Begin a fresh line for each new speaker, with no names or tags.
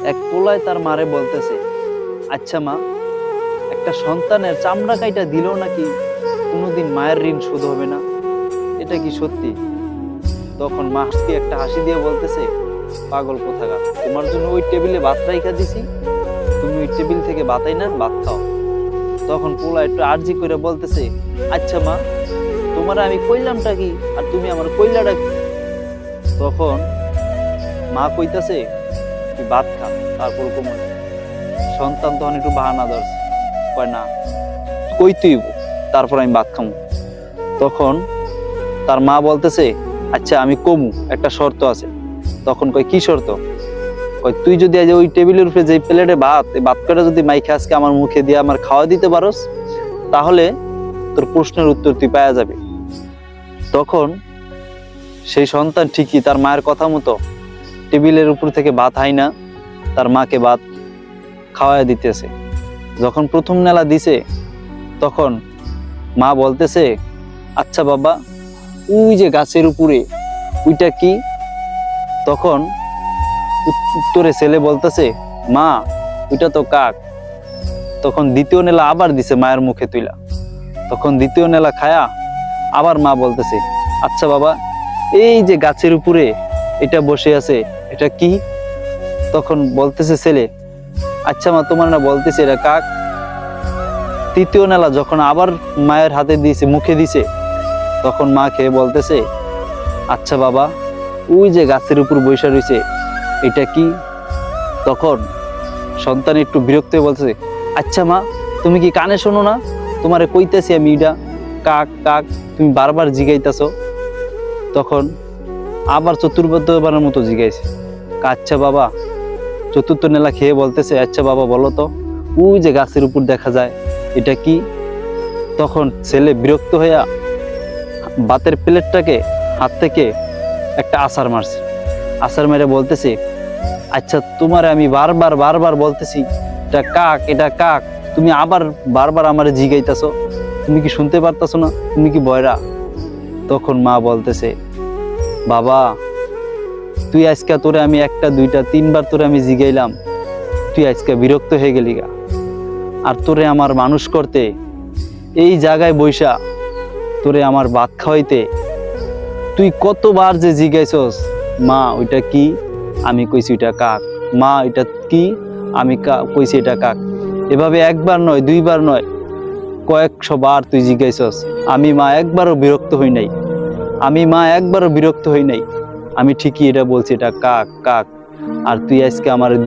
এক পোলায় তার মারে বলতেছে, আচ্ছা মা, একটা সন্তানের চামড়া কাইটা দিল নাকি কোনোদিন মায়ের ঋণ শোধ হবে না, এটা কি সত্যি? তখন মাসকে একটা হাসি দিয়ে বলতেছে, পাগল কোথাকার, তোমার জন্য ওই টেবিলে ভাত রাইখা দিছি, তুমি ওই টেবিল থেকে ভাতাই না ভাত খাও। তখন পোলা একটু আর্জি করে বলতেছে, আচ্ছা মা, তোমার আমি কইলামটা কি আর তুমি আমার কইলাটা কি? তখন মা কইতাছে, তুই ভাত খা, তারপর কমন। সন্তান তখন একটু বাহানা ধরছে, কয় না, কই তুই, তারপর আমি ভাত খামু। তখন তার মা বলতেছে, আচ্ছা আমি কমু, একটা শর্ত আছে। তখন কয়, কি শর্ত? কয়, তুই যদি আজ ওই টেবিলের উপরে যে প্লেটে ভাত, এই ভাত কটা যদি মাইখে আজকে আমার মুখে দিয়ে আমার খাওয়া দিতে পারোস, তাহলে তোর প্রশ্নের উত্তর তুই পাওয়া যাবে। তখন সেই সন্তান ঠিকই তার মায়ের কথা মতো টেবিলের উপর থেকে ভাত হাইনা তার মাকে ভাত খাওয়াই দিতেছে। যখন প্রথম নেলা দিছে, তখন মা বলতেছে, আচ্ছা বাবা, ওই যে গাছের উপরে ওইটা কি? তখন উত্তরে ছেলে বলতেছে, মা, ওইটা তো কাক। তখন দ্বিতীয় নেলা আবার দিছে মায়ের মুখে তুইলা। তখন দ্বিতীয় নেলা খায়া আবার মা বলতেছে, আচ্ছা বাবা, এই যে গাছের উপরে এটা বসে আছে, এটা কি? তখন বলতেছে ছেলে, আচ্ছা মা, তোমার না বলতেছে এটা কাক। তৃতীয় নেলা যখন আবার মায়ের হাতে দিয়েছে, মুখে দিছে, তখন মা খেয়ে বলতেছে, আচ্ছা বাবা, ওই যে গাছের উপর বসে রয়েছে, এটা কি? তখন সন্তান একটু বিরক্ত হয়ে বলতেছে, আচ্ছা মা, তুমি কি কানে শোনো না? তোমারে কইতেছি আমি, এটা কাক কাক, তুমি বারবার জিগাইতেছো। তখন আবার চতুর্থবারের মতো জিগাইছে, আচ্ছা বাবা। চতুর্থ নেলা খেয়ে বলতেছে, আচ্ছা বাবা বলো তো, ওই যে গাছের উপর দেখা যায়, এটা কি? তখন ছেলে বিরক্ত হইয়া ভাতের প্লেটটাকে হাত থেকে একটা আছাড় মারছে। আছাড় মেরে বলতেছে, আচ্ছা তোমারে আমি বারবার বারবার বলতেছি এটা কাক, এটা কাক, তুমি আবার বারবার আমারে জিগাইতেছো, তুমি কি শুনতে পারতেছো না? তুমি কি বয়রা? তখন মা বলতেছে, বাবা, তুই আজকে তোরে আমি একটা দুইটা তিনবার তোরে আমি জিগাইলাম, তুই আজকে বিরক্ত হয়ে গেলি গা। আর তোরে আমার মানুষ করতে, এই জায়গায় বৈশা তোরে আমার ভাত খাওয়াইতে তুই কতবার যে জিগাইছস, মা ওইটা কি? আমি কইছি এটা কাক। মা এটা কি? আমি কইছি এটা কাক। এভাবে একবার নয়, দুইবার নয়, কয়েকশো বার তুই জিজ্ঞাসস। আমি মা একবারও বিরক্ত হই নাই, আমি মা একবারও বিরক্ত হই নাই। আমি ঠিকই এটা বলছি, এটা কাক কাক। আর তুই আজকে আমার